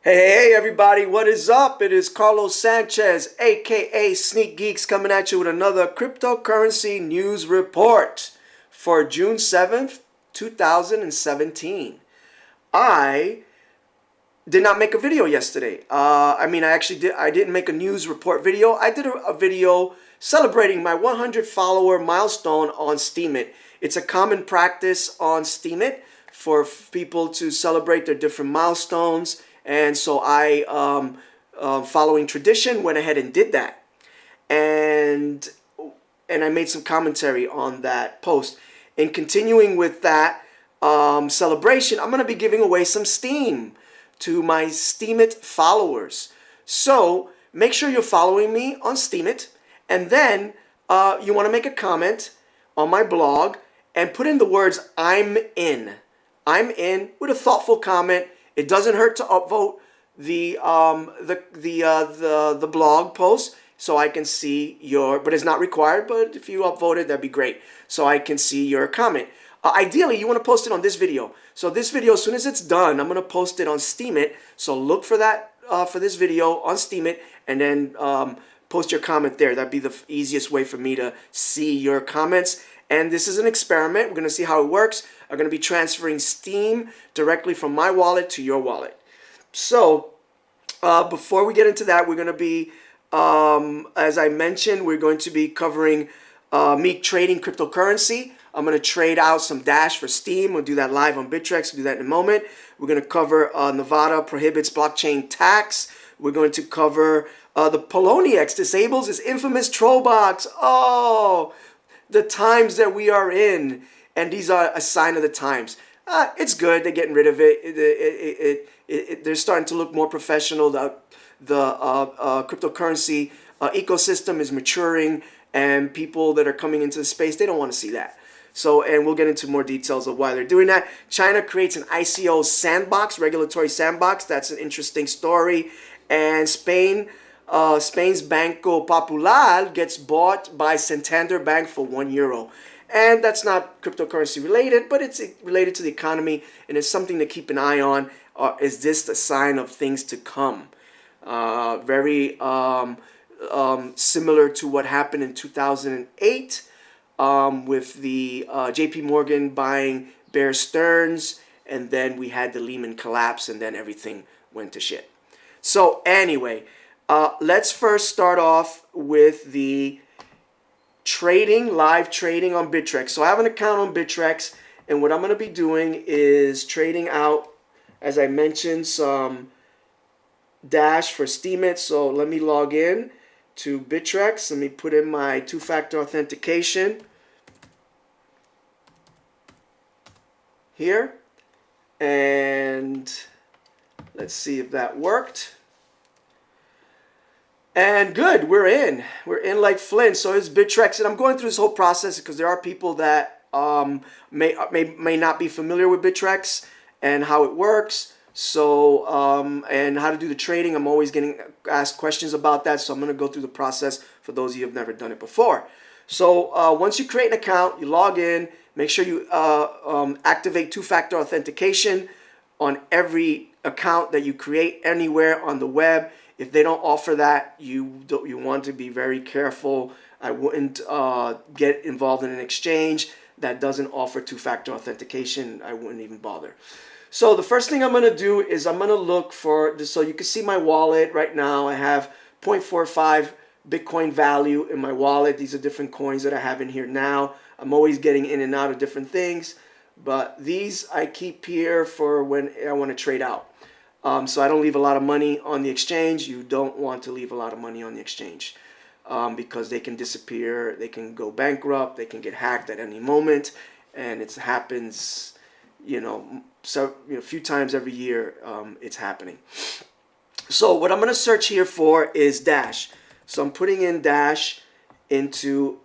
Hey, everybody, what is up? It is Carlos Sanchez, aka Sneak Geeks, coming at you with another cryptocurrency news report for June 7th, 2017. I did not make a video yesterday. I didn't make a news report video. I did a video celebrating my 100 follower milestone on Steemit. It's a common practice on Steemit for people to celebrate their different milestones. And so following tradition, went ahead and did that. And I made some commentary on that post. In continuing with that celebration, I'm going to be giving away some Steem to my Steemit followers. So make sure you're following me on Steemit. And then you want to make a comment on my blog and put in the words "I'm in." I'm in with a thoughtful comment. It doesn't hurt to upvote the blog post so I can see your, but it's not required, but if you upvote it, that'd be great. So I can see your comment. Ideally, you want to post it on this video. So this video, as soon as it's done, I'm going to post it on Steemit. So look for that, for this video on Steemit, and then post your comment there. That'd be the easiest way for me to see your comments. And this is an experiment. We're going to see how it works. I'm going to be transferring Steem directly from my wallet to your wallet. So before we get into that, we're going to be, as I mentioned, we're going to be covering me trading cryptocurrency. I'm going to trade out some Dash for Steem. We'll do that live on Bittrex. We'll do that in a moment. We're going to cover Nevada Prohibits Blockchain Tax. We're going to cover the Poloniex disables his infamous troll box. Oh, the times that we are in. And these are a sign of the times. It's good. They're getting rid of it. They're starting to look more professional. The cryptocurrency ecosystem is maturing, and people that are coming into the space, they don't want to see that. So, and we'll get into more details of why they're doing that. China creates an ICO sandbox, regulatory sandbox. That's an interesting story. And Spain's Banco Popular gets bought by Santander Bank for €1. And that's not cryptocurrency related, but it's related to the economy, and it's something to keep an eye on. Is this a sign of things to come? Very similar to what happened in 2008 with the JP Morgan buying Bear Stearns, and then we had the Lehman collapse, and then everything went to shit. So anyway, let's first start off with the live trading on Bittrex. So I have an account on Bittrex, and what I'm going to be doing is trading out, as I mentioned, some Dash for Steemit. So let me log in to Bittrex. Let me put in my two-factor authentication here, and let's see if that worked. And good, we're in like Flint. So it's Bittrex, and I'm going through this whole process because there are people that may not be familiar with Bittrex and how it works. So and how to do the trading. I'm always getting asked questions about that, so I'm going to go through the process for those of you who have never done it before. So once you create an account, you log in. Make sure you activate two-factor authentication on every account that you create anywhere on the web. If they don't offer that, you want to be very careful. I wouldn't get involved in an exchange that doesn't offer two-factor authentication. I wouldn't even bother. So the first thing I'm going to do is I'm going to look for this. So you can see my wallet right now. I have 0.45 Bitcoin value in my wallet. These are different coins that I have in here now. I'm always getting in and out of different things, but these I keep here for when I want to trade out. So I don't leave a lot of money on the exchange. You don't want to leave a lot of money on the exchange because they can disappear, they can go bankrupt, they can get hacked at any moment, and it happens, a few times every year. It's happening. So what I'm going to search here for is Dash. So I'm putting in Dash into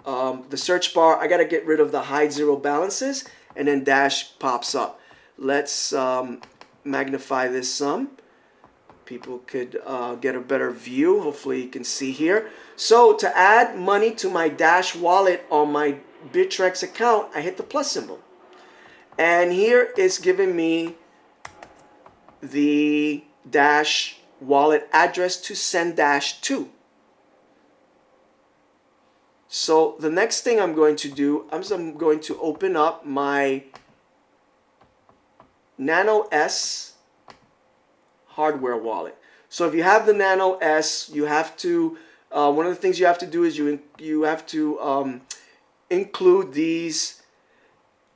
the search bar. I got to get rid of the hide zero balances, and then Dash pops up. Let's magnify this some. People could get a better view. Hopefully you can see here. So to add money to my Dash wallet on my Bittrex account, I hit the plus symbol. And here it's giving me the dash wallet address to send dash to. So the next thing I'm going to do, I'm going to open up my Nano S hardware wallet. So if you have the Nano S, you have to, one of the things you have to do is you have to include these.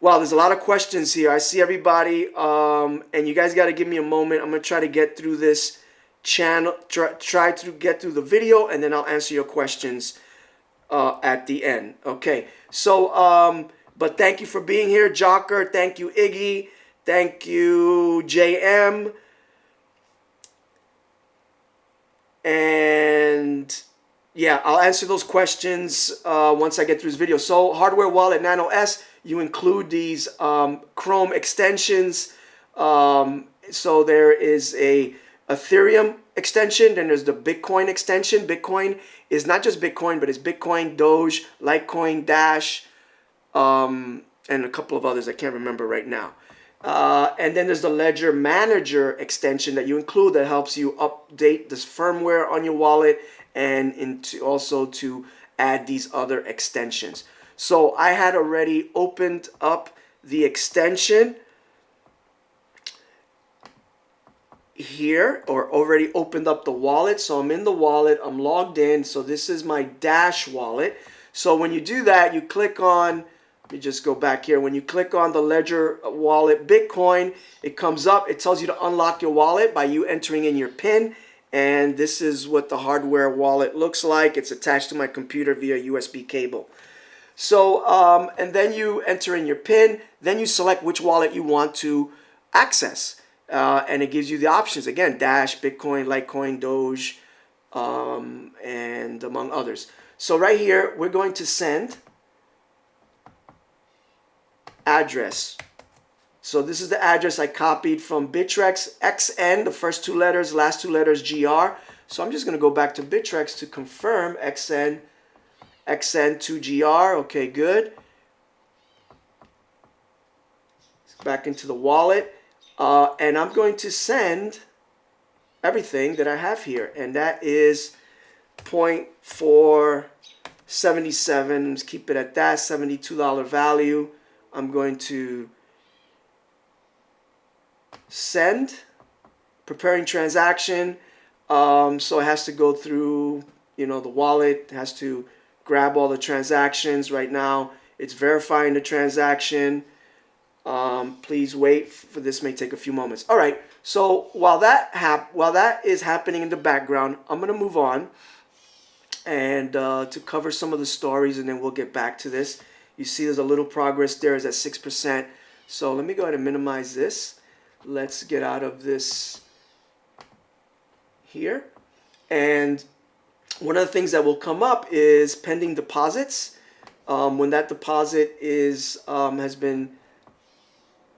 Wow, there's a lot of questions here. I see everybody, and you guys got to give me a moment. I'm going to try to get through this channel, try to get through the video, and then I'll answer your questions at the end. Okay, so, but thank you for being here, Jocker. Thank you, Iggy. Thank you, JM. And yeah, I'll answer those questions once I get through this video. So hardware wallet Nano S, you include these Chrome extensions. So there is a Ethereum extension, then there's the Bitcoin extension. Bitcoin is not just Bitcoin, but it's Bitcoin, Doge, Litecoin, Dash, and a couple of others I can't remember right now. And then there's the Ledger Manager extension that you include that helps you update this firmware on your wallet and also to add these other extensions. So I had already opened up the extension here, or already opened up the wallet. So I'm in the wallet, I'm logged in. So this is my Dash wallet. So when you do that, you click on, let me just go back here. When you click on the Ledger Wallet Bitcoin, it comes up. It tells you to unlock your wallet by you entering in your PIN. And this is what the hardware wallet looks like. It's attached to my computer via USB cable. So, and then you enter in your PIN. Then you select which wallet you want to access. And it gives you the options. Again, Dash, Bitcoin, Litecoin, Doge, and among others. So right here, we're going to send address. So this is the address I copied from Bittrex XN, the first two letters, last two letters GR. So I'm just going to go back to Bittrex to confirm XN to GR. Okay, good. Back into the wallet. And I'm going to send everything that I have here. And that is 0.477. Let's keep it at that, $72 value. I'm going to send, preparing transaction. So it has to go through, the wallet. It has to grab all the transactions. Right now, it's verifying the transaction. Please wait for this. May take a few moments. All right. So while that is happening in the background, I'm going to move on and to cover some of the stories, and then we'll get back to this. You see there's a little progress there. Is at 6%. So let me go ahead and minimize this. Let's get out of this here. And one of the things that will come up is pending deposits. When that deposit has been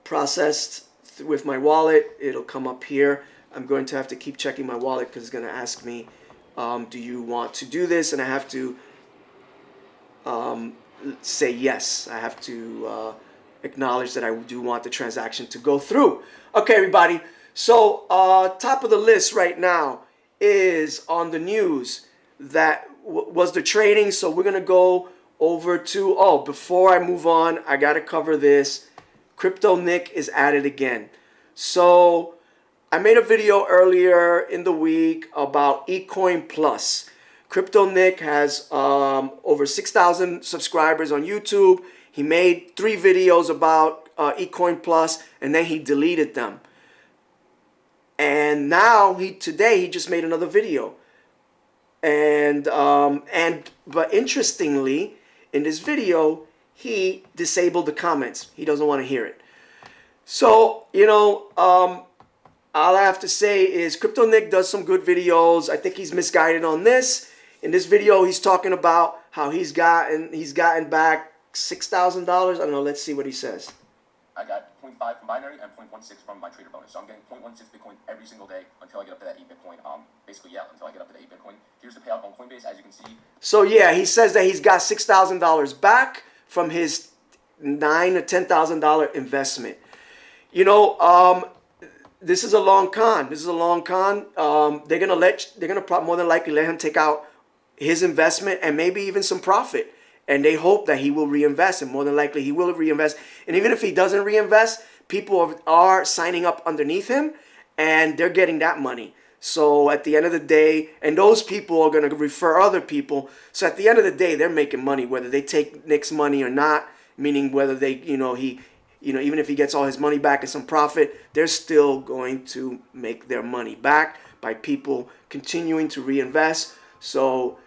processed with my wallet, it'll come up here. I'm going to have to keep checking my wallet because it's going to ask me, do you want to do this? And I have to say yes. I have to acknowledge that I do want the transaction to go through. Okay, everybody. So top of the list right now is on the news that was the trading. So we're going to go over to, before I move on, I got to cover this. Crypto Nick is at it again. So I made a video earlier in the week about eCoin Plus. Crypto Nick has over 6,000 subscribers on YouTube. He made 3 videos about eCoin Plus, and then he deleted them. And now today he just made another video. But interestingly, in this video, he disabled the comments. He doesn't want to hear it. So, all I have to say is Crypto Nick does some good videos. I think he's misguided on this. In this video, he's talking about how he's gotten back $6,000. I don't know. Let's see what he says. I got 0.5 from binary and 0.16 from my trader bonus. So I'm getting 0.16 Bitcoin every single day until I get up to that 8 Bitcoin. Until I get up to the 8 Bitcoin. Here's the payout on Coinbase, as you can see. So yeah, he says that he's got $6,000 back from his $9,000 to $10,000 investment. this is a long con. This is a long con. More than likely let him take out his investment and maybe even some profit. And they hope that he will reinvest, and more than likely he will reinvest. And even if he doesn't reinvest, people are signing up underneath him, and they're getting that money. So at the end of the day, and those people are going to refer other people. So at the end of the day, they're making money, whether they take Nick's money or not. Meaning whether they, even if he gets all his money back and some profit, they're still going to make their money back by people continuing to reinvest. So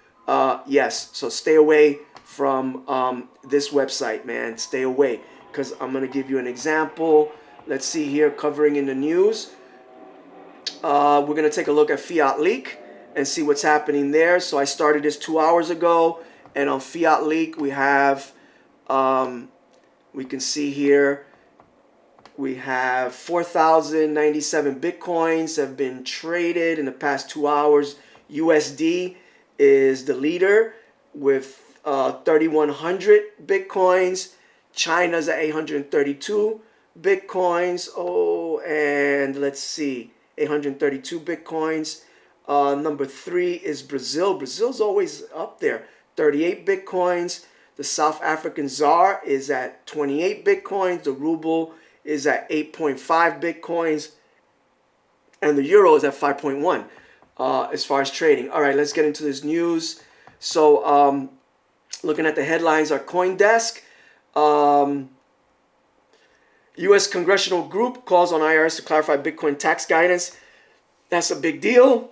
yes, so stay away from this website, man. Stay away, because I'm going to give you an example. Let's see here, covering in the news. We're going to take a look at Fiat Leak and see what's happening there. So I started this 2 hours ago, and on Fiat Leak we have, we can see here, we have 4,097 Bitcoins have been traded in the past 2 hours. USD is the leader with 3,100 Bitcoins. China's at 832 Bitcoins. Oh, and let's see, 832 Bitcoins. Number 3 is Brazil. Brazil's always up there, 38 Bitcoins. The South African ZAR is at 28 Bitcoins. The ruble is at 8.5 Bitcoins. And the euro is at 5.1 as far as trading. All right, let's get into this news. So looking at the headlines, our CoinDesk. U.S. Congressional Group calls on IRS to clarify Bitcoin tax guidance. That's a big deal.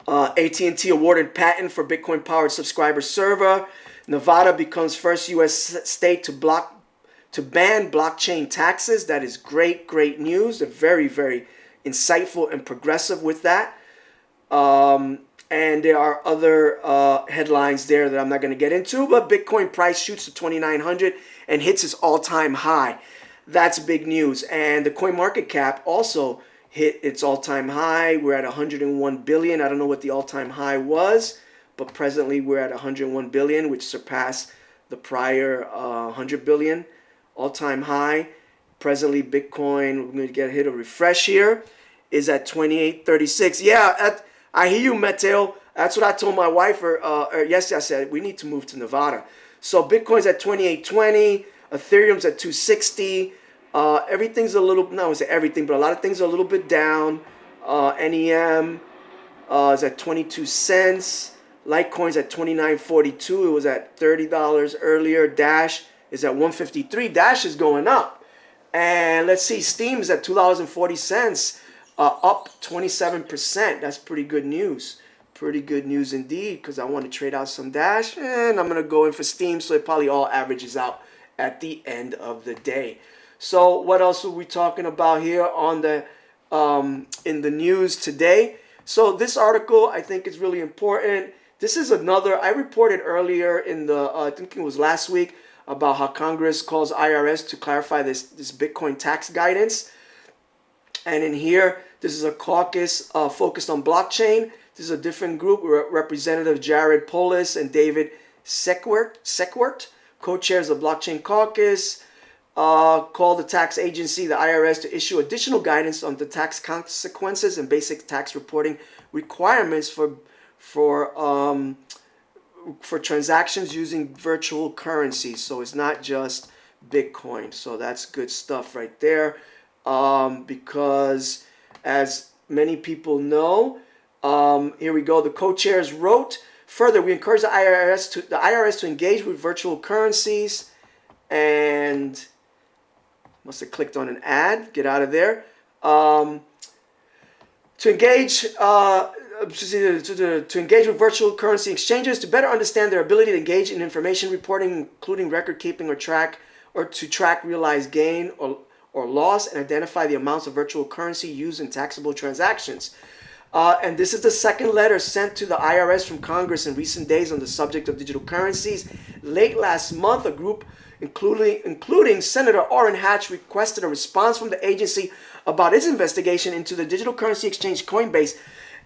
AT&T awarded patent for Bitcoin-powered subscriber server. Nevada becomes first U.S. state to ban blockchain taxes. That is great news. They're very, very insightful and progressive with that. And there are other headlines there that I'm not going to get into. But Bitcoin price shoots to 2,900 and hits its all-time high. That's big news. And the CoinMarketCap also hit its all-time high. We're at 101 billion. I don't know what the all-time high was, but presently we're at 101 billion, which surpassed the prior 100 billion all-time high. Presently, Bitcoin, we're going to get a hit of refresh here, is at 2836. Yeah, I hear you, Mateo. That's what I told my wife yesterday. I said, we need to move to Nevada. So Bitcoin's at 2820. Ethereum's at 260. Everything's a little, not I would say everything, but a lot of things are a little bit down. NEM is at 22 cents. Litecoin's at 29.42. It was at $30 earlier. Dash is at 153. Dash is going up. And let's see, Steam is at $2.40, up 27%. That's pretty good news. Pretty good news indeed, because I want to trade out some Dash, and I'm going to go in for Steam, so it probably all averages out at the end of the day. So what else are we talking about here on the in the news today? So this article I think is really important. This is another, I reported earlier in the, I think it was last week, about how Congress calls IRS to clarify this Bitcoin tax guidance. And in here, this is a caucus focused on blockchain. This is a different group. Representative Jared Polis and David Sequert, co-chairs of Blockchain Caucus, called the tax agency, the IRS, to issue additional guidance on the tax consequences and basic tax reporting requirements for transactions using virtual currencies. So it's not just Bitcoin. So that's good stuff right there. Because as many people know, here we go. The co-chairs wrote, further, we encourage the IRS to engage with virtual currencies, and must have clicked on an ad. Get out of there. To engage with virtual currency exchanges to better understand their ability to engage in information reporting, including record keeping or track realized gain or loss, and identify the amounts of virtual currency used in taxable transactions. And this is the second letter sent to the IRS from Congress in recent days on the subject of digital currencies. Late last month, a group including Senator Orrin Hatch requested a response from the agency about its investigation into the digital currency exchange Coinbase.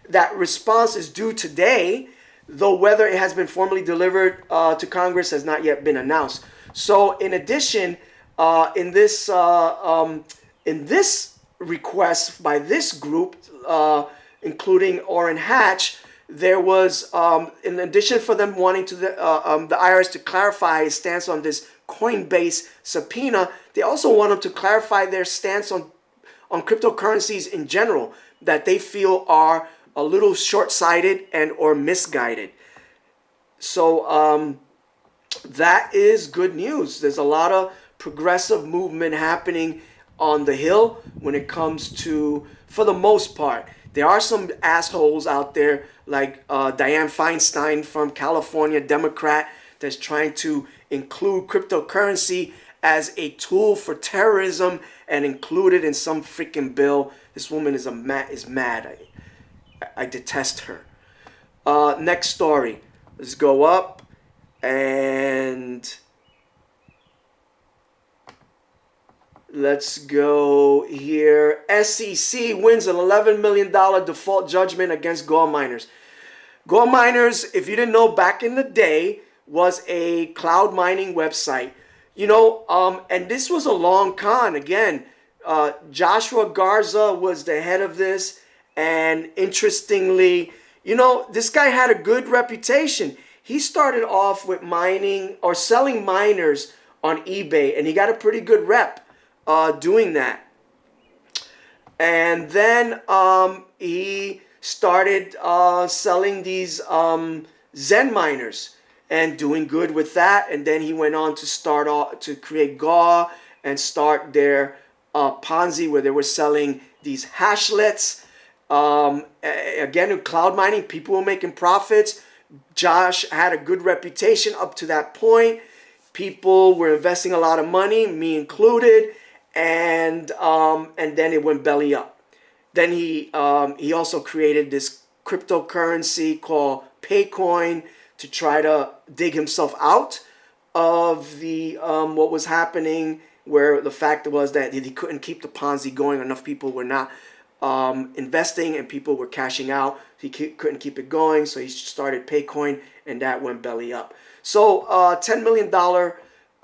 That response is due today, though whether it has been formally delivered to Congress has not yet been announced. So in addition, in this requests by this group, including Orrin Hatch, there was, in addition for them wanting to the IRS to clarify its stance on this Coinbase subpoena, they also want them to clarify their stance on cryptocurrencies in general, that they feel are a little short-sighted and or misguided. So that is good news. There's a lot of progressive movement happening on the Hill when it comes to, for the most part. There are some assholes out there like Dianne Feinstein from California, Democrat, that's trying to include cryptocurrency as a tool for terrorism and include it in some freaking bill. This woman is mad. I detest her. Next story. Let's go up and let's go here. SEC wins an $11 million default judgment against gold miners. Gold miners, if you didn't know, back in the day was a cloud mining website. You know, and this was a long con. Again, Joshua Garza was the head of this. And interestingly, you know, this guy had a good reputation. He started off with mining or selling miners on eBay, and he got a pretty good rep doing that. And then he started selling these Zen miners and doing good with that. And then he went on to start off to create GAW and start their Ponzi, where they were selling these hashlets. Again, in cloud mining, people were making profits. Josh had a good reputation up to that point. People were investing a lot of money, me included, and then it went belly up. Then he also created this cryptocurrency called Paycoin to try to dig himself out of the what was happening, where the fact was that he couldn't keep the Ponzi going. Enough people were not investing and people were cashing out. He couldn't keep it going, so he started Paycoin, and that went belly up. So $10 million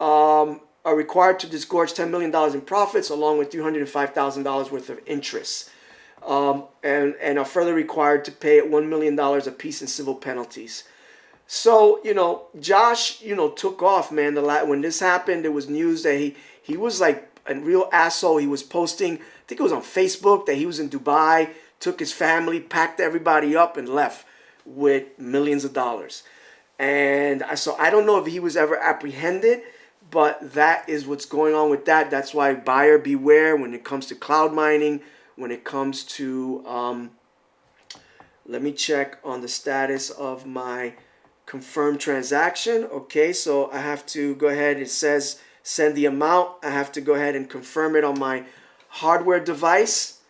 are required to disgorge $10 million in profits, along with $305,000 worth of interest, and are further required to pay $1 million apiece in civil penalties. So, you know, Josh, you know, took off, man. When this happened, there was news that he was like a real asshole. He was posting, I think it was on Facebook, that he was in Dubai, took his family, packed everybody up, and left with millions of dollars. And so I don't know if he was ever apprehended, but that is what's going on with that. That's why buyer beware when it comes to cloud mining, when it comes to, let me check on the status of my confirmed transaction. Okay, so I have to go ahead. It says send the amount. I have to go ahead and confirm it on my hardware device.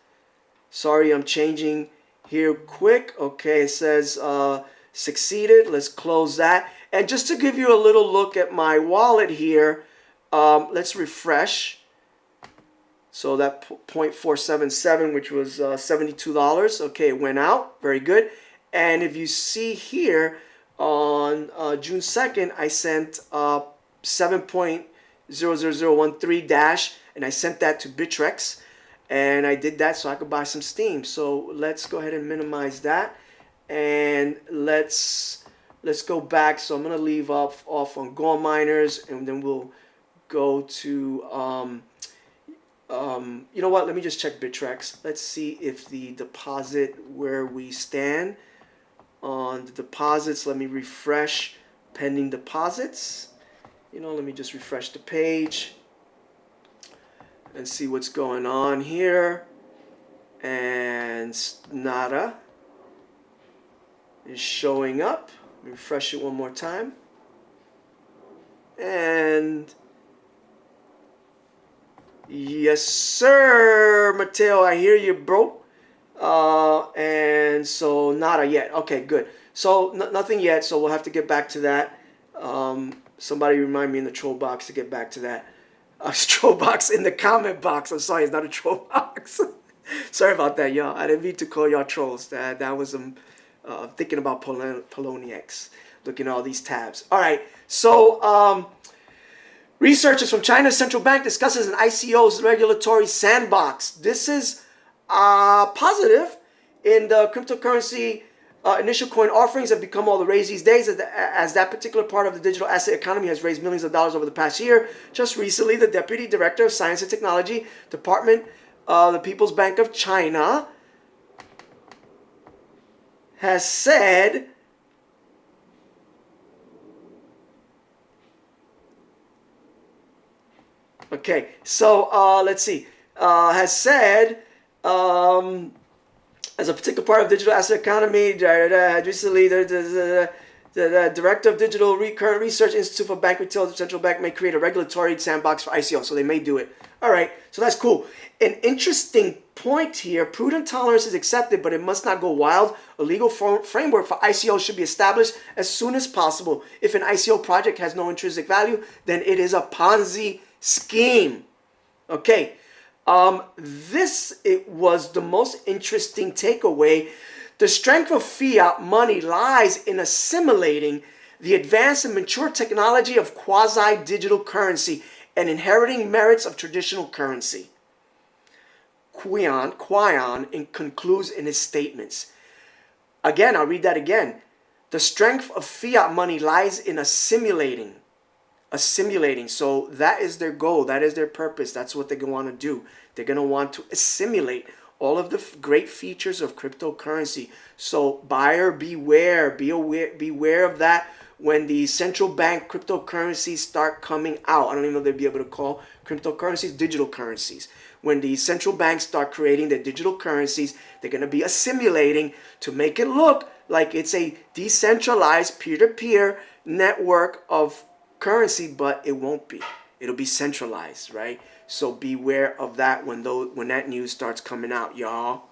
Sorry, I'm changing here quick. Okay, it says succeeded. Let's close that. And just to give you a little look at my wallet here, let's refresh. So that 0.477, which was $72. Okay, it went out. Very good. And if you see here, on June 2nd, I sent 7.00013 dash, and I sent that to Bittrex, and I did that so I could buy some Steem. So let's go ahead and minimize that, and let's go back. So I'm gonna leave off on gold miners, and then we'll go to you know what? Let me just check Bittrex. Let's see if the deposit, where we stand on the deposits. Let me refresh pending deposits. You know, let me just refresh the page and see what's going on here. And nada is showing up. Let me refresh it one more time. And yes, sir, Mateo, I hear you, bro. And so nada yet. Okay, good. So nothing yet. So we'll have to get back to that. Somebody remind me in the troll box to get back to that. Troll box in the comment box. I'm sorry, it's not a troll box. Sorry about that, y'all. I didn't mean to call y'all trolls. That was thinking about Poloniex, looking at all these tabs. All right. So Researchers from China's central bank discusses an ICO's regulatory sandbox. This is positive in the cryptocurrency. Initial coin offerings have become all the rage these days as that particular part of the digital asset economy has raised millions of dollars over the past year. Just recently, the Deputy Director of Science and Technology Department of the People's Bank of China has said okay, so let's see. Has said as a particular part of digital asset economy, recently the director of Digital Current Research Institute for Bank Retail, the central bank may create a regulatory sandbox for ICO, so they may do it. All right, so that's cool. An interesting point here, prudent tolerance is accepted, but it must not go wild. A legal framework for ICO should be established as soon as possible. If an ICO project has no intrinsic value, then it is a Ponzi scheme. Okay. It was the most interesting takeaway. The strength of fiat money lies in assimilating the advanced and mature technology of quasi-digital currency and inheriting merits of traditional currency. Quion concludes in his statements. Again, I'll read that again. The strength of fiat money lies in assimilating. So that is their goal. That is their purpose. That's what they're going to want to do. They're going to want to assimilate all of the great features of cryptocurrency. So buyer beware. Beware of that when the central bank cryptocurrencies start coming out. I don't even know if they'd be able to call cryptocurrencies digital currencies. When the central banks start creating their digital currencies, they're going to be assimilating to make it look like it's a decentralized peer-to-peer network of currency, but it won't be. It'll be centralized, right? So beware of that when that news starts coming out, y'all.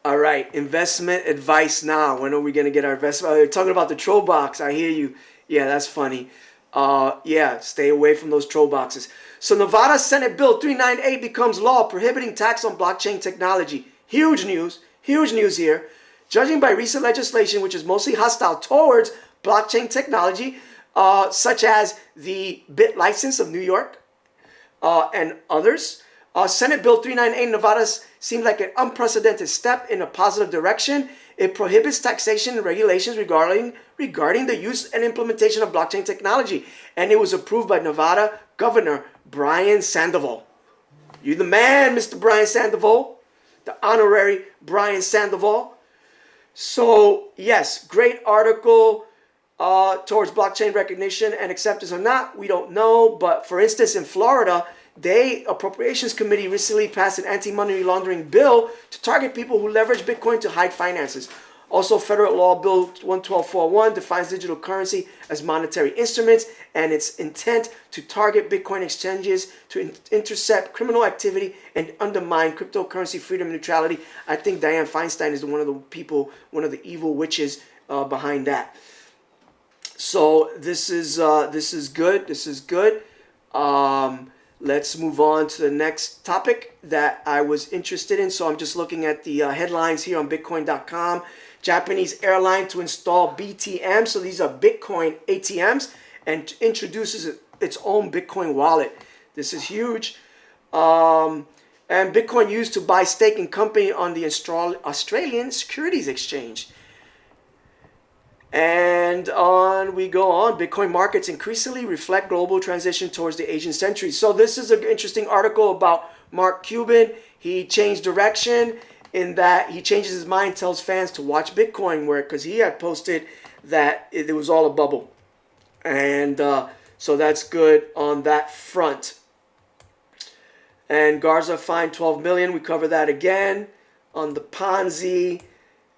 All right, investment advice now. When are we gonna get our investment? They're talking about the troll box. I hear you. Yeah, that's funny. Yeah, stay away from those troll boxes. So Nevada Senate Bill 398 becomes law, prohibiting tax on blockchain technology. Huge news here. Judging by recent legislation, which is mostly hostile towards blockchain technology, such as the Bit license of New York and others, Senate Bill 398 in Nevada seems like an unprecedented step in a positive direction. It prohibits taxation and regulations regarding the use and implementation of blockchain technology. And it was approved by Nevada Governor Brian Sandoval. You the man, Mr. Brian Sandoval, the honorary Brian Sandoval. So, yes, great article towards blockchain recognition and acceptance or not, we don't know. But for instance, in Florida, Appropriations Committee recently passed an anti-money laundering bill to target people who leverage Bitcoin to hide finances. Also, Federal Law Bill 11241 defines digital currency as monetary instruments and its intent to target Bitcoin exchanges to intercept criminal activity and undermine cryptocurrency freedom and neutrality. I think Dianne Feinstein is one of the evil witches behind that. So this is good. This is good. Let's move on to the next topic that I was interested in. So I'm just looking at the headlines here on Bitcoin.com. Japanese airline to install BTM. So these are Bitcoin ATMs and introduces its own Bitcoin wallet. This is huge. And Bitcoin used to buy stake in company on the Australian Securities Exchange. And on we go on. Bitcoin markets increasingly reflect global transition towards the Asian century. So this is an interesting article about Mark Cuban. He changed direction in that he changes his mind, tells fans to watch Bitcoin work because he had posted that it was all a bubble. And so that's good on that front. And Garza fined 12 million. We cover that again on the Ponzi.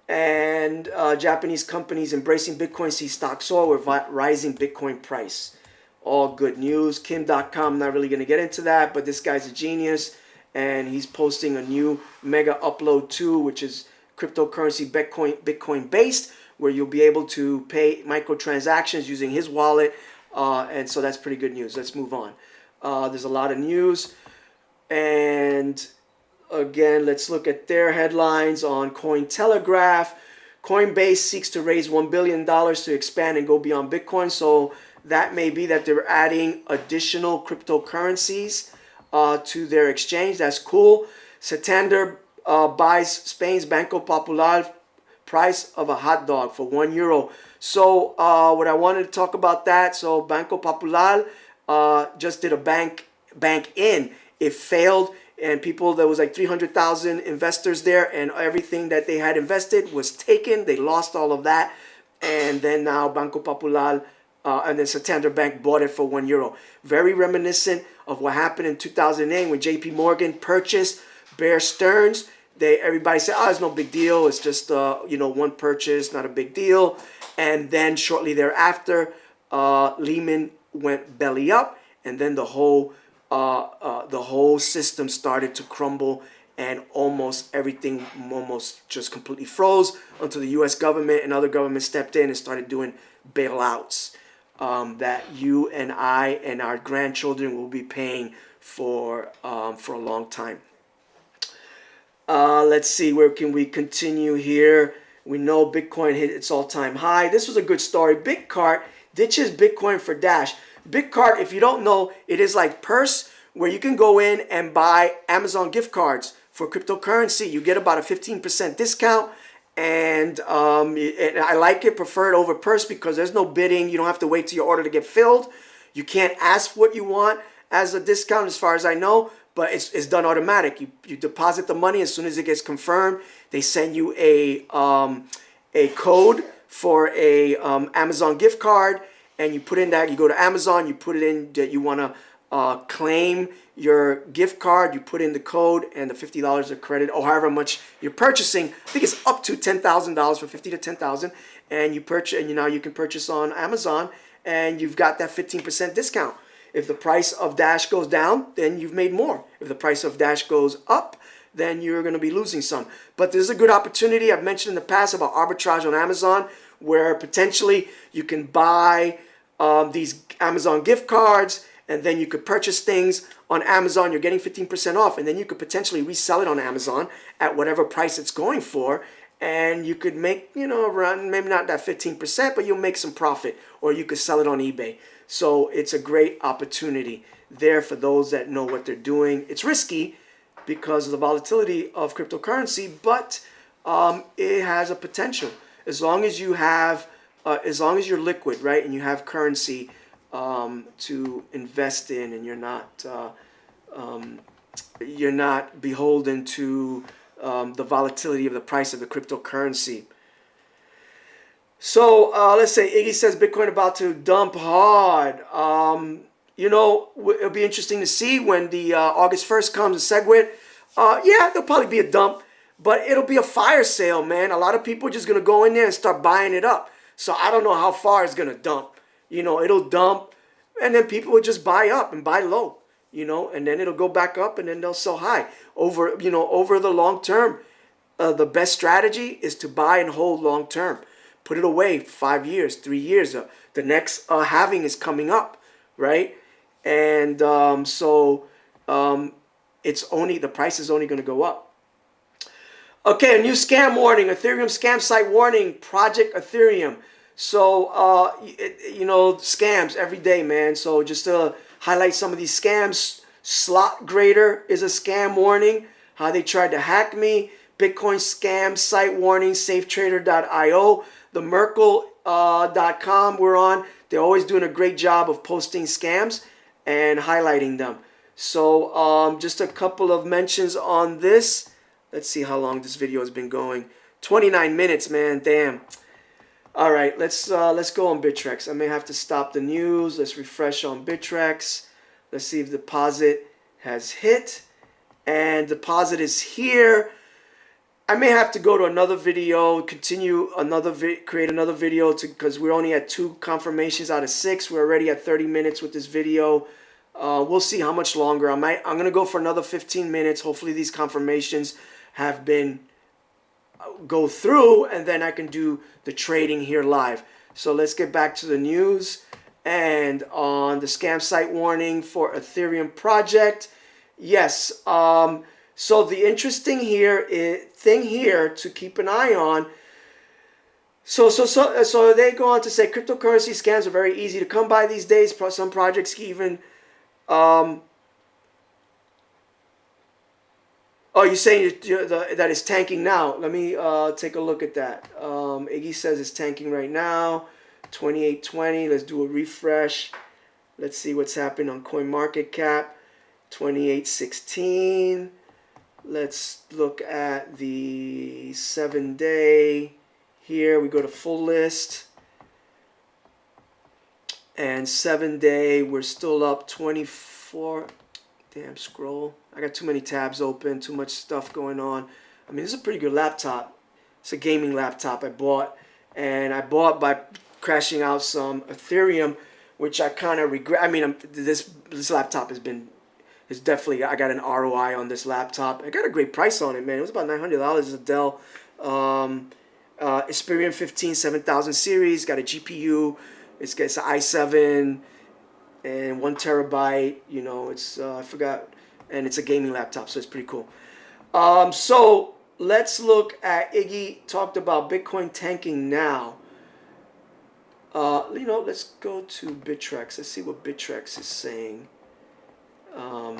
And Japanese companies embracing Bitcoin see stock soar with rising Bitcoin price. All good news. Kim.com, not really going to get into that, but this guy's a genius. And he's posting a new mega upload too, which is cryptocurrency Bitcoin based, where you'll be able to pay microtransactions using his wallet. And so that's pretty good news. Let's move on. There's a lot of news. And again, let's look at their headlines on Cointelegraph. Coinbase seeks to raise $1 billion to expand and go beyond Bitcoin. So that may be that they're adding additional cryptocurrencies to their exchange. That's cool. Santander buys Spain's Banco Popular, price of a hot dog for €1. So what I wanted to talk about that. So Banco Popular just did a bank in. It failed, and there was like 300,000 investors there, and everything that they had invested was taken. They lost all of that, and then now Banco Popular and then Santander Bank bought it for €1. Very reminiscent of what happened in 2008 when J.P. Morgan purchased Bear Stearns. Everybody said, "Oh, it's no big deal. It's just one purchase, not a big deal." And then shortly thereafter, Lehman went belly up, and then the whole system started to crumble, and almost everything just completely froze until the U.S. government and other governments stepped in and started doing bailouts that you and I and our grandchildren will be paying for a long time. Let's see, where can we continue here? We know Bitcoin hit its all-time high. This was a good story. Bitcart ditches Bitcoin for Dash. Bitcart, if you don't know, it is like Purse, where you can go in and buy Amazon gift cards for cryptocurrency. You get about a 15% discount, and I like it, preferred over Purse, because there's no bidding. You don't have to wait till your order to get filled. You can't ask what you want as a discount, as far as I know, but it's done automatic. You deposit the money. As soon as it gets confirmed, they send you a code for a Amazon gift card, and you put in that. You go to Amazon, you put it in that you want to claim your gift card. You put in the code, and the $50 of credit, or however much you're purchasing. I think it's up to $10,000 for $50 to $10,000, and you purchase, and now you can purchase on Amazon, and you've got that 15% discount. If the price of Dash goes down, then you've made more. If the price of Dash goes up, then you're going to be losing some. But there's a good opportunity. I've mentioned in the past about arbitrage on Amazon, where potentially you can buy these Amazon gift cards, and then you could purchase things on Amazon. You're getting 15% off, and then you could potentially resell it on Amazon at whatever price it's going for, and you could make, around, maybe not that 15%, but you'll make some profit, or you could sell it on eBay. So it's a great opportunity there for those that know what they're doing. It's risky because of the volatility of cryptocurrency, but it has a potential. As long as you have, as long as you're liquid, right, and you have currency to invest in, and you're not beholden to the volatility of the price of the cryptocurrency. So let's say Iggy says Bitcoin about to dump hard. It'll be interesting to see when the August 1st comes and SegWit. Yeah, there'll probably be a dump, but it'll be a fire sale, man. A lot of people are just going to go in there and start buying it up. So I don't know how far it's going to dump. It'll dump, and then people will just buy up and buy low, and then it'll go back up, and then they'll sell high. Over the long term, the best strategy is to buy and hold long term. Put it away 5 years, 3 years. The next halving is coming up, right? And the price is only going to go up. Okay, a new scam warning. Ethereum scam site warning. Project Ethereum. So, scams every day, man. So just to highlight some of these scams. Slot Grader is a scam warning. How they tried to hack me. Bitcoin scam site warning. SafeTrader.io. The Merkle.com we're on. They're always doing a great job of posting scams and highlighting them. So just a couple of mentions on this. Let's see how long this video has been going. 29 minutes, man. Damn. All right, let's go on Bittrex. I may have to stop the news. Let's refresh on Bittrex. Let's see if deposit has hit. And deposit is here. I may have to go to another video, continue create another video because we're only at 2 confirmations out of 6. We're already at 30 minutes with this video. We'll see how much longer. I'm gonna go for another 15 minutes. Hopefully these confirmations have been go through, and then I can do the trading here live. So let's get back to the news. And on the scam site warning for Ethereum project, yes. So the interesting thing here to keep an eye on, So they go on to say cryptocurrency scams are very easy to come by these days. Some projects even. Um, oh, you're saying that it's tanking now. Let me take a look at that. Iggy says it's tanking right now. 2820. Let's do a refresh. Let's see what's happening on CoinMarketCap. 2816. Let's look at the 7-day. Here we go to full list. And 7-day, we're still up 24. Damn, scroll. I got too many tabs open, too much stuff going on. I mean, this is a pretty good laptop. It's a gaming laptop I bought. And I bought by crashing out some Ethereum, which I kind of regret. I mean, this laptop it's definitely, I got an ROI on this laptop. I got a great price on it, man. It was about $900. It's a Dell Experian 15 7000 series. Got a GPU. It's an i7 and 1 terabyte. You know, it's I forgot, and it's a gaming laptop, so it's pretty cool. So let's look at Iggy talked about Bitcoin tanking now. You know, let's go to Bittrex. Let's see what Bittrex is saying. You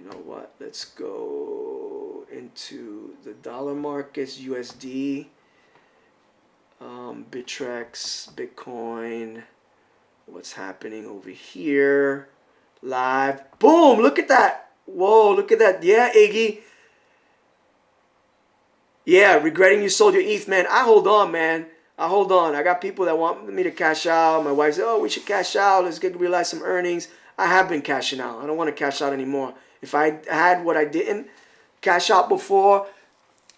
know what? Let's go into the dollar markets, USD, Bittrex, Bitcoin. What's happening over here? Live. Boom! Look at that. Whoa, look at that. Yeah, Iggy. Yeah, regretting you sold your ETH, man. I hold on, man. I hold on. I got people that want me to cash out. My wife said, oh, we should cash out. Let's realize some earnings. I have been cashing out. I don't want to cash out anymore. If I had what I didn't cash out before,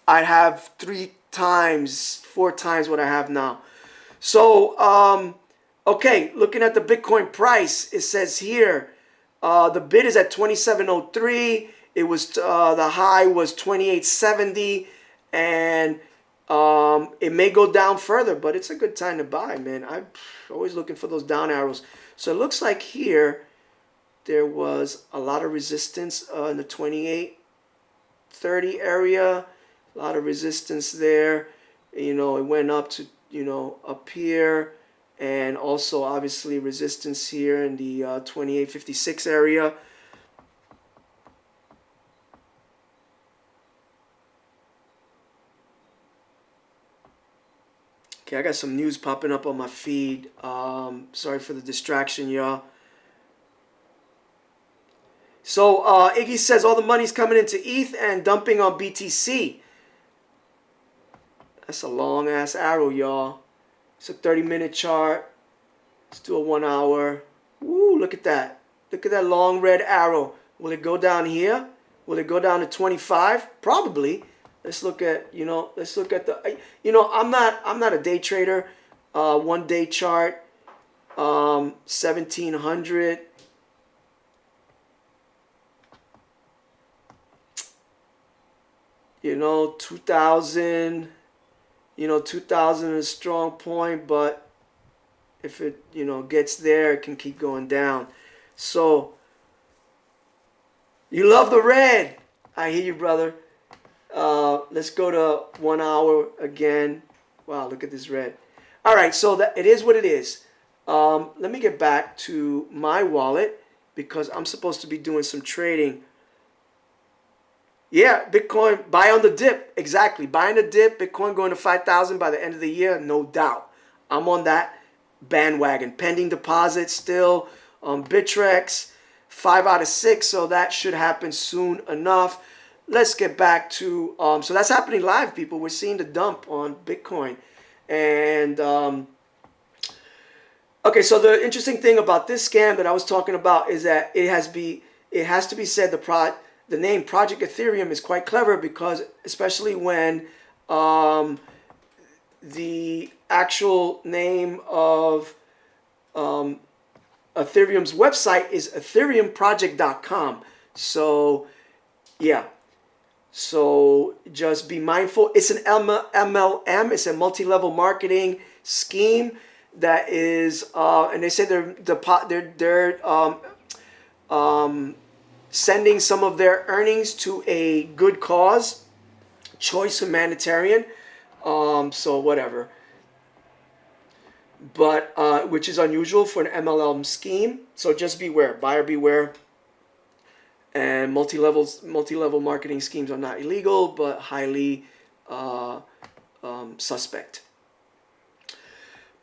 I'd have 3 times, 4 times what I have now. So, okay, looking at the Bitcoin price, it says here, the bid is at 2703. It was the high was 2870, and it may go down further, but it's a good time to buy, man. I'm always looking for those down arrows. So it looks like here there was a lot of resistance in the 2830 area. A lot of resistance there. You know, it went up to, you know, up here, and also obviously resistance here in the 2856 area. Okay, I got some news popping up on my feed. Sorry for the distraction, y'all. So Iggy says all the money's coming into ETH and dumping on BTC. That's a long ass arrow, y'all. It's a 30-minute chart. Let's do a 1 hour. Woo, look at that. Look at that long red arrow. Will it go down here? Will it go down to 25? Probably. Let's look at, you know, let's look at the, you know, I'm not a day trader. 1 day chart, 1700. You know, 2000, you know, 2000 is a strong point, but if it, you know, gets there, it can keep going down. So, you love the red. I hear you, brother. Let's go to 1 hour again. Wow, look at this red. All right, so that it is what it is. Let me get back to my wallet because I'm supposed to be doing some trading. Yeah, Bitcoin, buy on the dip. Exactly. Buying the dip, Bitcoin going to 5,000 by the end of the year, no doubt. I'm on that bandwagon. Pending deposit still on Bittrex, 5 out of 6, so that should happen soon enough. Let's get back to, so that's happening live, people. We're seeing the dump on Bitcoin. And, okay, so the interesting thing about this scam that I was talking about is that it has to be said the name Project Ethereum is quite clever because especially when the actual name of Ethereum's website is ethereumproject.com. So, yeah. So just be mindful. It's an MLM. It's a multi-level marketing scheme that is, and they say sending some of their earnings to a good cause, choice humanitarian. So whatever. But which is unusual for an MLM scheme. So just beware, buyer beware. And multi-level marketing schemes are not illegal, but highly suspect.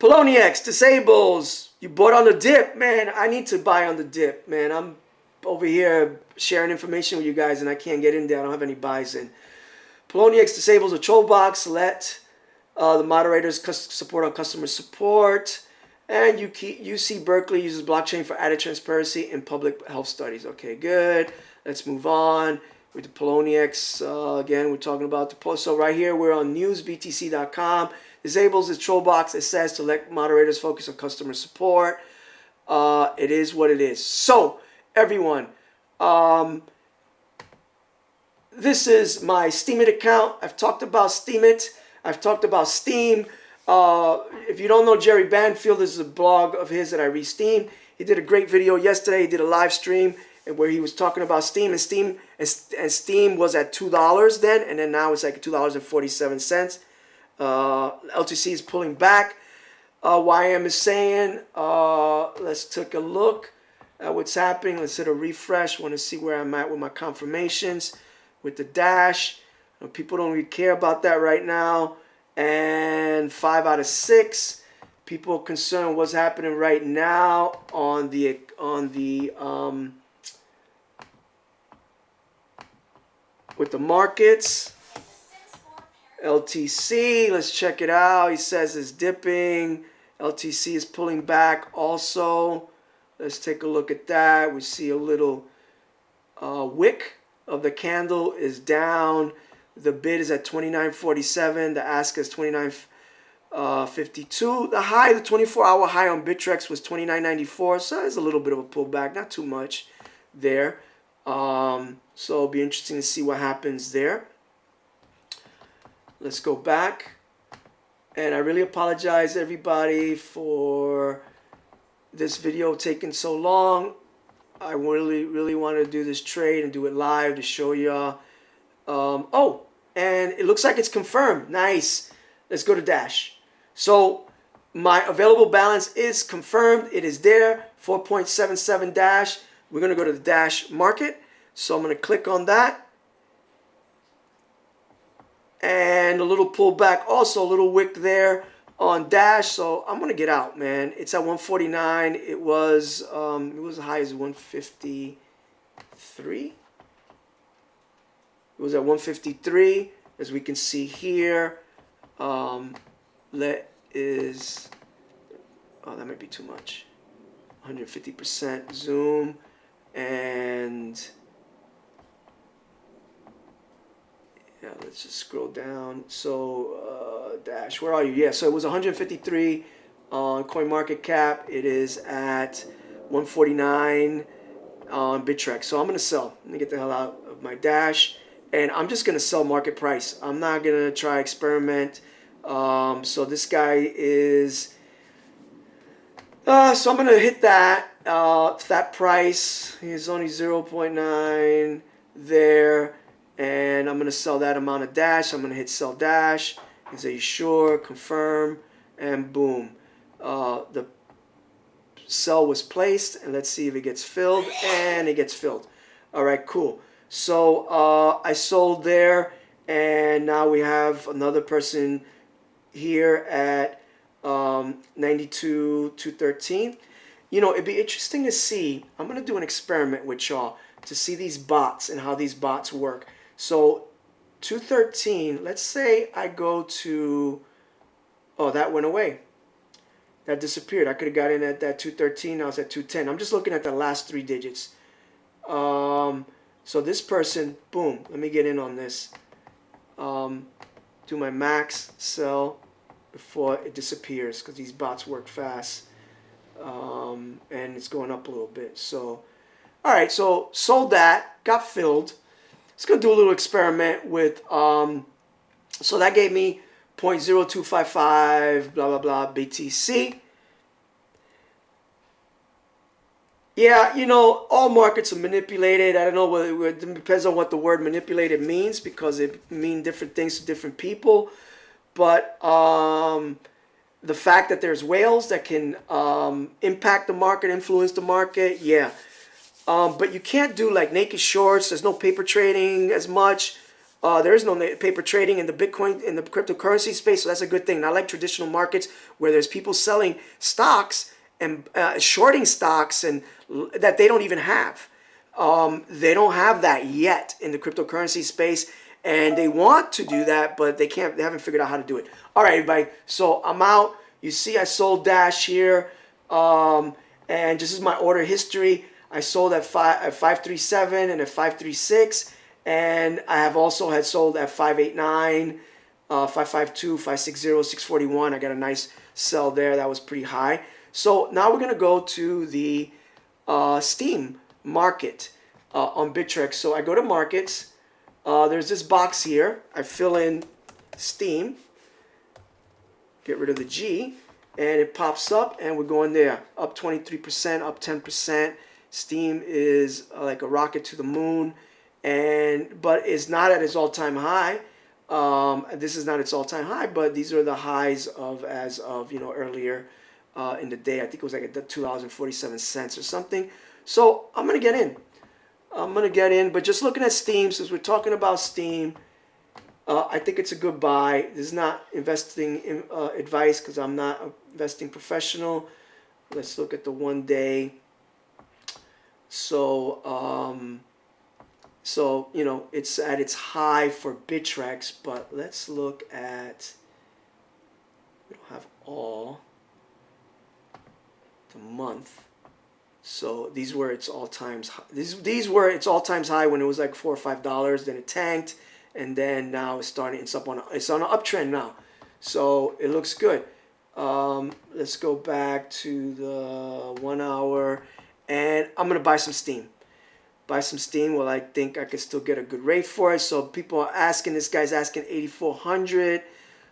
Poloniex disables. You bought on the dip, man. I need to buy on the dip, man. I'm over here sharing information with you guys, and I can't get in there. I don't have any buys in. Poloniex disables a troll box. Let the moderators support on customer support. And UC Berkeley uses blockchain for added transparency in public health studies. Okay, good. Let's move on with the Poloniex. Again, we're talking about the post. So right here, we're on newsbtc.com. Disables the troll box. It says to let moderators focus on customer support. It is what it is. So, everyone, this is my Steemit account. I've talked about Steemit. I've talked about Steem. If you don't know Jerry Banfield, this is a blog of his that I re-steam. He did a great video yesterday. He did a live stream where he was talking about Steem, and Steem was at $2 then, and then now it's like $2.47. LTC is pulling back. YM is saying, let's take a look at what's happening. Let's hit a refresh. Want to see where I'm at with my confirmations with the Dash. People don't really care about that right now. And 5 out of 6 people concerned what's happening right now on the with the markets. LTC, let's check it out. He says it's dipping. LTC is pulling back also. Let's take a look at that. We see a little wick of the candle is down. The bid is at 29.47. The ask is 29.52. The high, the 24-hour high on Bittrex was 29.94. So there's a little bit of a pullback, not too much there. So it'll be interesting to see what happens there. Let's go back. And I really apologize, everybody, for this video taking so long. I really wanted to do this trade and do it live to show y'all. Oh, and it looks like it's confirmed. Nice. Let's go to Dash. So my available balance is confirmed. It is there. 4.77 Dash. We're going to go to the Dash market. So I'm going to click on that. And a little pullback, also a little wick there on Dash. So I'm going to get out, man. It's at 149. It was as high as 153. It was at 153, as we can see here. That is, oh, that might be too much. 150% zoom, and yeah, let's just scroll down. So Dash, where are you? Yeah, so it was 153 on CoinMarketCap. It is at 149 on Bittrex. So I'm gonna sell. Let me get the hell out of my Dash. And I'm just going to sell market price. I'm not going to try experiment. So this guy is... so I'm going to hit that. That price is only 0.9 there. And I'm going to sell that amount of Dash. I'm going to hit sell Dash. And say, sure, confirm, and boom. The sell was placed. And let's see if it gets filled. And it gets filled. All right, cool. So I sold there, and now we have another person here at 92,213. You know, it'd be interesting to see. I'm going to do an experiment with y'all to see these bots and how these bots work. So 213, let's say I go to, oh, that went away. That disappeared. I could have got in at that 213. Now it's at 210. I'm just looking at the last 3 digits. So this person, boom, let me get in on this. Do my max sell before it disappears, because these bots work fast. And it's going up a little bit. So, all right, so sold that, got filled. Let's go do a little experiment with, so that gave me 0.0255, blah, blah, blah, BTC. Yeah, you know, all markets are manipulated. I don't know whether it depends on what the word manipulated means because it mean different things to different people. But the fact that there's whales that can impact the market, influence the market, yeah. But you can't do like naked shorts. There's no paper trading as much. There is no paper trading in the Bitcoin, in the cryptocurrency space, so that's a good thing. Not like traditional markets where there's people selling stocks and shorting stocks and that they don't even have. They don't have that yet in the cryptocurrency space, and they want to do that, but they can't. They haven't figured out how to do it. All right, everybody. So I'm out. You see, I sold Dash here, and this is my order history. I sold at 537 and at 536, and I have also had sold at 589, 552, 560, 641. I got a nice sell there. That was pretty high. So now we're gonna go to the Steem market on Bittrex. So I go to markets. There's this box here. I fill in Steem. Get rid of the G, and it pops up, and we're going there. Up 23%, up 10%. Steem is like a rocket to the moon, but it's not at its all-time high. This is not its all-time high, but these are the highs of as of earlier in the day. I think it was like at $2.47 or something. So I'm gonna get in. But just looking at Steem, since we're talking about Steem, I think it's a good buy. This is not investing advice because I'm not an investing professional. Let's look at the 1 day. So, it's at its high for Bittrex, but let's look at, we don't have all, the month. So these were its all-times high. These were its all-times high when it was like $4 or $5. Then it tanked, and then now it's starting. It's on an uptrend now, so it looks good. Let's go back to the 1 hour, and I'm gonna buy some Steem. Well, I think I could still get a good rate for it. So people are asking. This guy's asking 8,400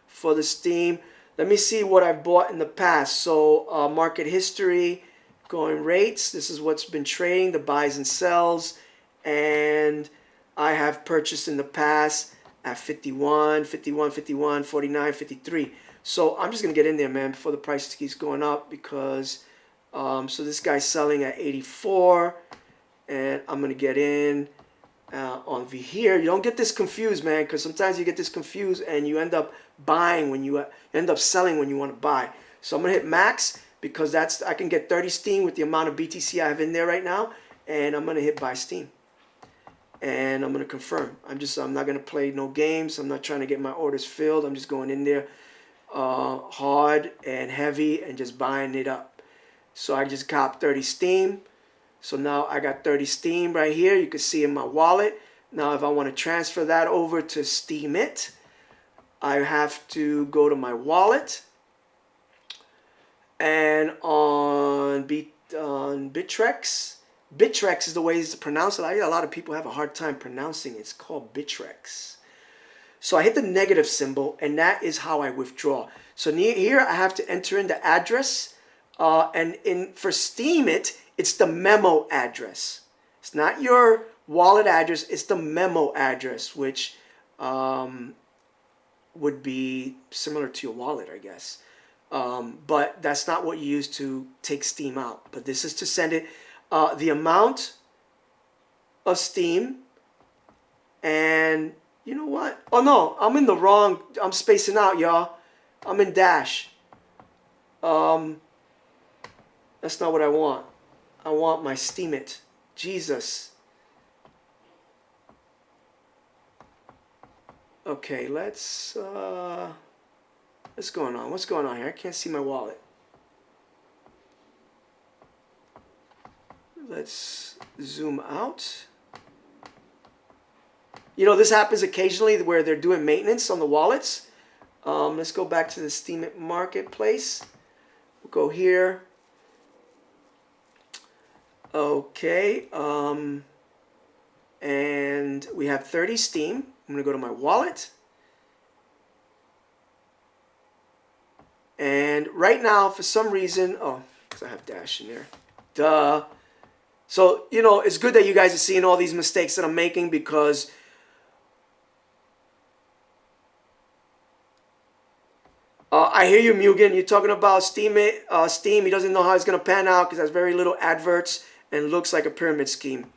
for the Steem. Let me see what I've bought in the past. So market history. Going rates, this is what's been trading, the buys and sells, and I have purchased in the past at 51, 51, 51, 49, 53. So I'm just going to get in there, man, before the price keeps going up because, so this guy's selling at 84, and I'm going to get in on V here. You don't get this confused, man, because sometimes you get this confused and you end up buying when you end up selling when you want to buy. So I'm going to hit max, because I can get 30 Steem with the amount of BTC I have in there right now, and I'm gonna hit buy Steem, and I'm gonna confirm. I'm not gonna play no games. I'm not trying to get my orders filled. I'm just going in there hard and heavy and just buying it up. So I just copped 30 Steem. So now I got 30 Steem right here. You can see in my wallet. Now if I want to transfer that over to Steemit, I have to go to my wallet. And on Bittrex, Bittrex is the way to pronounce it. A lot of people have a hard time pronouncing it. It's called Bittrex. So I hit the negative symbol, and that is how I withdraw. So here I have to enter in the address, and for Steemit, it's the memo address. It's not your wallet address. It's the memo address, which would be similar to your wallet, I guess. But that's not what you use to take Steem out. But this is to send it the amount of Steem. And you know what? Oh no, I'm in the wrong. I'm spacing out, y'all. I'm in Dash. That's not what I want. I want my Steemit. Jesus. Okay, what's going on? What's going on here? I can't see my wallet. Let's zoom out. This happens occasionally where they're doing maintenance on the wallets. Let's go back to the Steemit marketplace. We'll go here. Okay. And we have 30 Steem. I'm going to go to my wallet. And right now, for some reason, because I have Dash in there. Duh. So, you know, it's good that you guys are seeing all these mistakes that I'm making, because I hear you, Mugen. You're talking about Steemit, Steem. He doesn't know how it's going to pan out because it has very little adverts and looks like a pyramid scheme.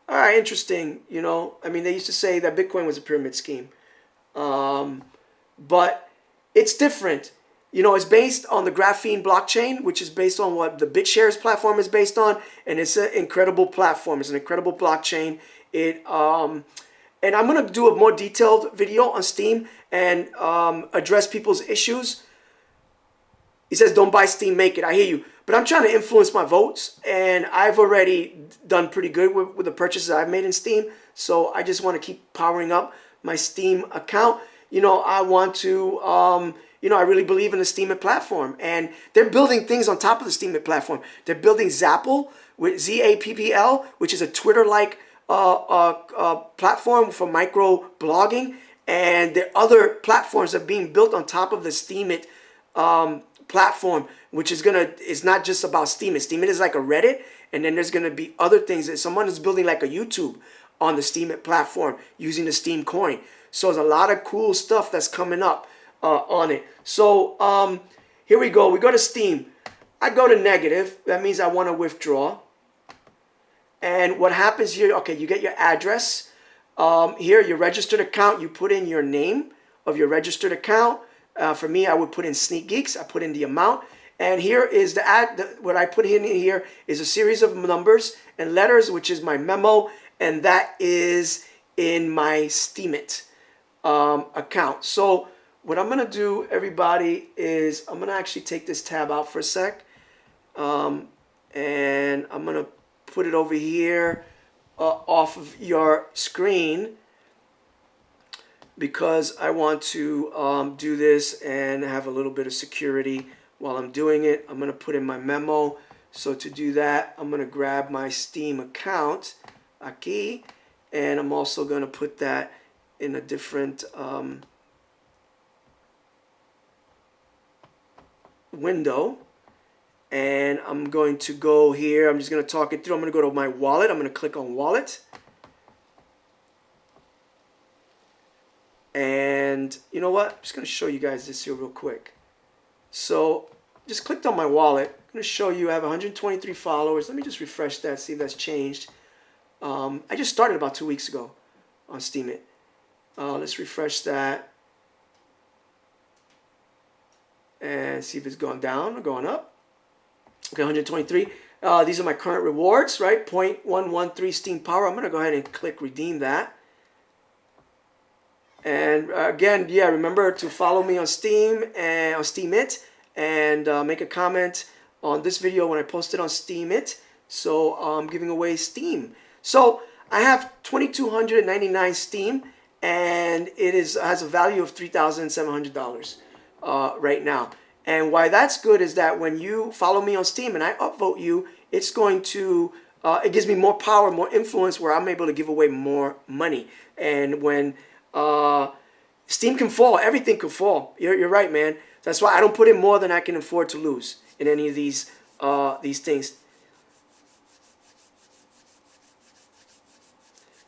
All right, interesting. You know, I mean, they used to say that Bitcoin was a pyramid scheme. But it's different. You know, it's based on the graphene blockchain, which is based on what the BitShares platform is based on, and it's an incredible platform. It's an incredible blockchain. And I'm gonna do a more detailed video on Steem and address people's issues. He says, "Don't buy Steem, make it." I hear you, but I'm trying to influence my votes, and I've already done pretty good with the purchases I've made in Steem. So I just want to keep powering up my Steem account. You know, I want to, you know, I really believe in the Steemit platform, and they're building things on top of the Steemit platform. They're building Zapple with ZAPPL, which is a Twitter-like platform for micro blogging, and the other platforms are being built on top of the Steemit platform, which is not just about Steemit. Steemit is like a Reddit, and then there's gonna be other things that someone is building, like a YouTube on the Steemit platform using the Steem coin. So there's a lot of cool stuff that's coming up on it. So here we go. We go to Steem. I go to negative. That means I want to withdraw. And what happens here, okay, you get your address. Here, your registered account, you put in your name of your registered account. For me, I would put in Sneak Geeks. I put in the amount. And here is what I put in here is a series of numbers and letters, which is my memo. And that is in my Steemit account. So what I'm going to do, everybody, is I'm going to actually take this tab out for a sec. And I'm going to put it over here off of your screen, because I want to do this and have a little bit of security while I'm doing it. I'm going to put in my memo. So to do that, I'm going to grab my Steem account aquí, and I'm also going to put that in a different window. And I'm going to go here. I'm just going to talk it through. I'm going to go to my wallet. I'm going to click on wallet. And you know what? I'm just going to show you guys this here real quick. So just clicked on my wallet. I'm going to show you I have 123 followers. Let me just refresh that, see if that's changed. I just started about 2 weeks ago on Steemit. Let's refresh that and see if it's gone down or going up. Okay, 123. These are my current rewards, right? 0.113 Steem power. I'm going to go ahead and click redeem that. And again, yeah, remember to follow me on Steem and on Steemit, and make a comment on this video when I post it on Steemit. So I'm giving away Steem. So I have 2,299 Steem, and it has a value of $3,700 right now. And why that's good is that when you follow me on Steem and I upvote you, it's going to, it gives me more power, more influence, where I'm able to give away more money. And when Steem can fall, everything can fall. You're right, man. That's why I don't put in more than I can afford to lose in any of these things.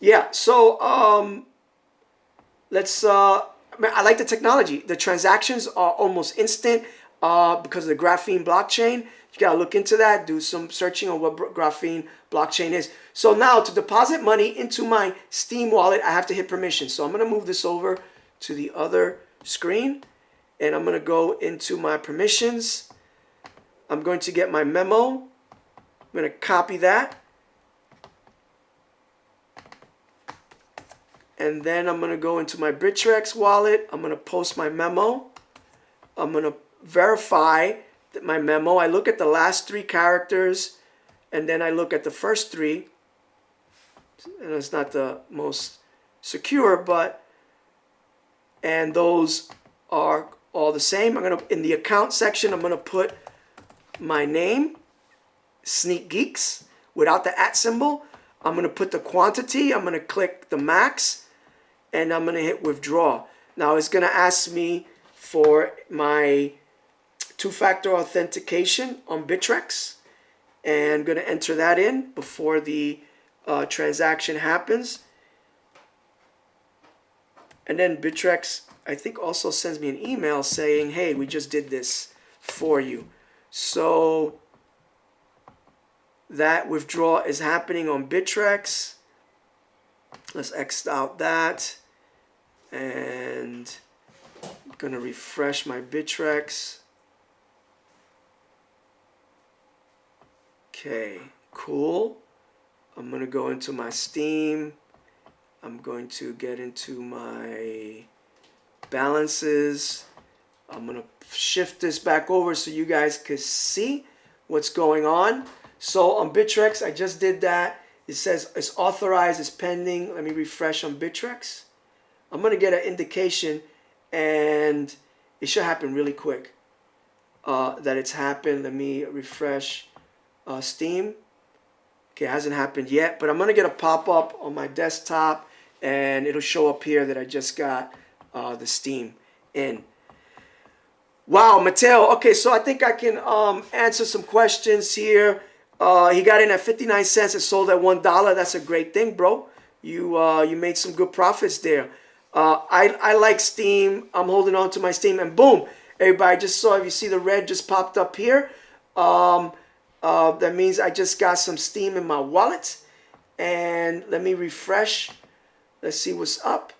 Yeah, so let's, I like the technology. The transactions are almost instant because of the graphene blockchain. You gotta look into that, do some searching on what graphene blockchain is. So now to deposit money into my Steem wallet, I have to hit permission. So I'm gonna move this over to the other screen, and I'm gonna go into my permissions. I'm going to get my memo. I'm gonna copy that. And then I'm going to go into my Bittrex wallet. I'm going to post my memo. I'm going to verify that my memo. I look at the last 3 characters, and then I look at the first 3. And it's not the most secure, but, and those are all the same. I'm going to, in the account section, I'm going to put my name, Sneak Geeks, without the @ symbol. I'm going to put the quantity. I'm going to click the max, and I'm going to hit withdraw. Now it's going to ask me for my 2-factor authentication on Bittrex. and I'm going to enter that in before the transaction happens. And then Bittrex, I think, also sends me an email saying, hey, we just did this for you. So that withdrawal is happening on Bittrex. Let's X out that. And I'm going to refresh my Bittrex. Okay, cool. I'm going to go into my Steem. I'm going to get into my balances. I'm going to shift this back over so you guys can see what's going on. So on Bittrex, I just did that. It says it's authorized, it's pending. Let me refresh on Bittrex. I'm going to get an indication, and it should happen really quick that it's happened. Let me refresh Steem. Okay, it hasn't happened yet, but I'm going to get a pop-up on my desktop, and it'll show up here that I just got the Steem in. Wow, Mateo. Okay, so I think I can answer some questions here. He got in at 59 cents and sold at $1. That's a great thing, bro. You made some good profits there. I like Steem. I'm holding on to my Steem, and boom, everybody just saw. If you see the red just popped up here, that means I just got some Steem in my wallet. And let me refresh. Let's see what's up.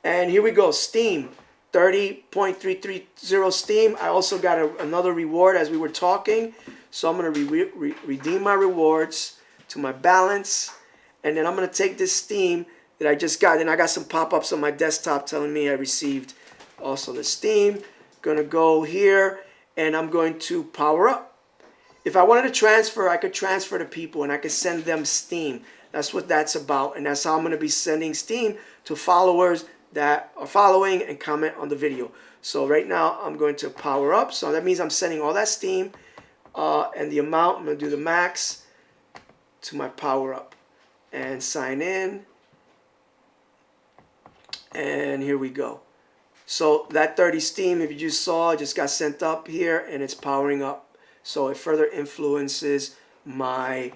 And here we go, Steem, 30.330 Steem. I also got another reward as we were talking. So I'm going to redeem my rewards to my balance. And then I'm going to take this Steem that I just got. And I got some pop-ups on my desktop telling me I received also the Steem. Going to go here, and I'm going to power up. If I wanted to transfer, I could transfer to people, and I could send them Steem. That's what that's about. And that's how I'm going to be sending Steem to followers that are following and comment on the video. So right now, I'm going to power up. So that means I'm sending all that Steem. And the amount, I'm going to do the max to my power up and sign in. And here we go. So that 30 Steem, if you just saw, just got sent up here, and it's powering up. So it further influences my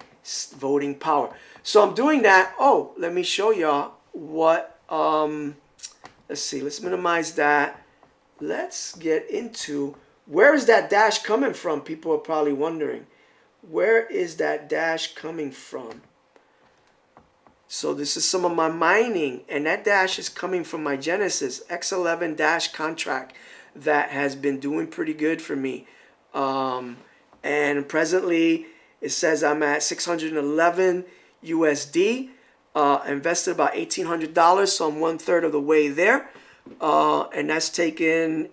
voting power. So I'm doing that. Oh, let me show y'all what, let's see, let's minimize that. Let's get into, where is that dash coming from? People are probably wondering. Where is that dash coming from? So this is some of my mining, and that dash is coming from my Genesis X11 dash contract that has been doing pretty good for me. And presently it says I'm at 611 USD. Invested about $1,800, so I'm 1/3 of the way there. And that's taken,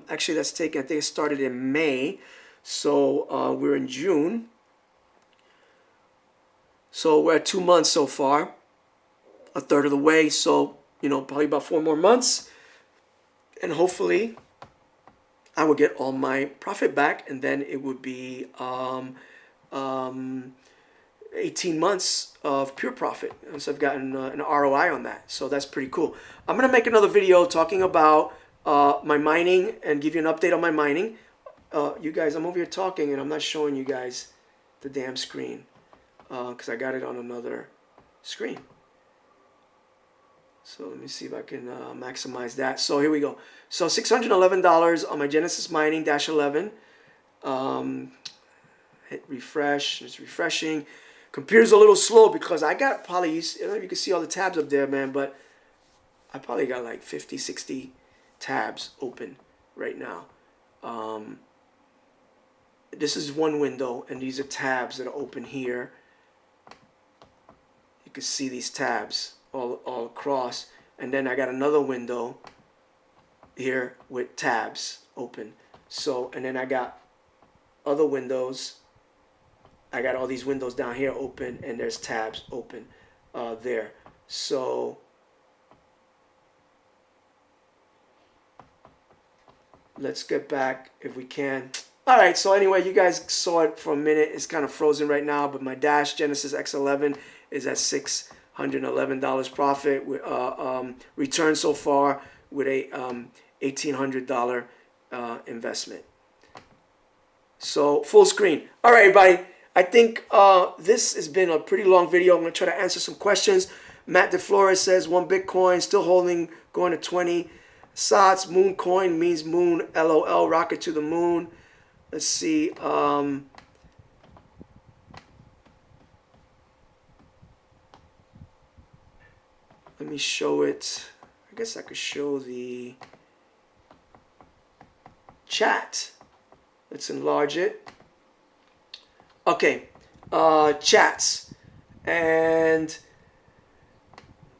actually that's taken, I think it started in May. So we're in June. So we're at 2 months so far, 1/3 of the way. So, probably about 4 more months. And hopefully I will get all my profit back, and then it would be 18 months of pure profit. So I've gotten an ROI on that. So that's pretty cool. I'm going to make another video talking about my mining and give you an update on my mining. You guys, I'm over here talking, and I'm not showing you guys the damn screen because I got it on another screen. So let me see if I can maximize that. So here we go. So $611 on my Genesis Mining Dash 11. Hit refresh. It's refreshing. Computer's a little slow because I got probably, I don't know if you can see all the tabs up there, man, but I probably got like 50, 60 tabs open right now. This is one window, and these are tabs that are open here. You can see these tabs all across, and then I got another window here with tabs open. So, and then I got other windows. I got all these windows down here open, and there's tabs open there. So let's get back if we can. All right, so anyway, you guys saw it for a minute. It's kind of frozen right now, but my Dash Genesis X11 is at $611 profit with return so far with a $1,800 investment. So full screen. All right, everybody. I think this has been a pretty long video. I'm going to try to answer some questions. Matt DeFlores says 1 Bitcoin, still holding, going to 20. Sats, moon coin means moon, LOL, rocket to the moon. Let's see. Let me show it. I guess I could show the chat. Let's enlarge it. Okay, chats. And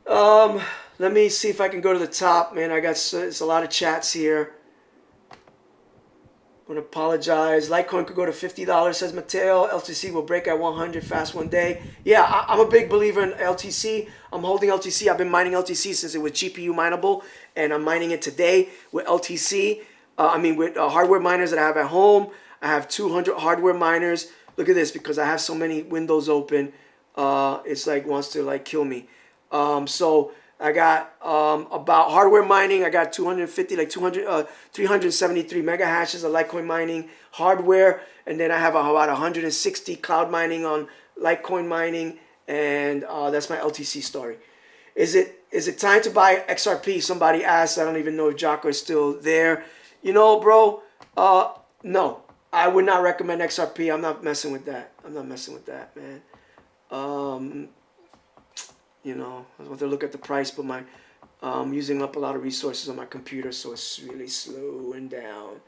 let me see if I can go to the top. Man, it's a lot of chats here. I want to apologize. Litecoin could go to $50, says Mateo. LTC will break at 100 fast one day. Yeah, I'm a big believer in LTC. I'm holding LTC. I've been mining LTC since it was GPU mineable, and I'm mining it today with LTC. With hardware miners that I have at home. I have 200 hardware miners. Look at this, because I have so many windows open. It's like wants to like kill me. So I got about hardware mining. I got 373 mega hashes of Litecoin mining hardware, and then I have about 160 cloud mining on Litecoin mining, and that's my LTC story. Is it time to buy XRP? Somebody asked. I don't even know if Jocko is still there. You know, bro. No, I would not recommend XRP. I'm not messing with that. I'm not messing with that, man. You know, I want to look at the price, but I'm using up a lot of resources on my computer, so it's really slowing down.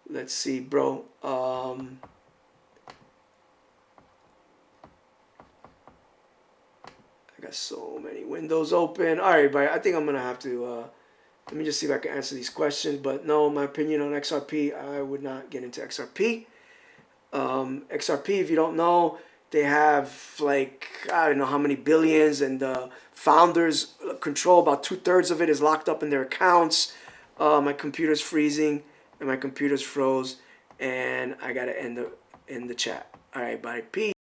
Let's see, bro. I got so many windows open. All right, but I think I'm gonna have to. Let me just see if I can answer these questions. But no, my opinion on XRP, I would not get into XRP. XRP, if you don't know, they have like, I don't know how many billions, and the founders control about 2/3 of it is locked up in their accounts. My computer's freezing, and my computer's froze, and I gotta end the chat. All right, bye, peace.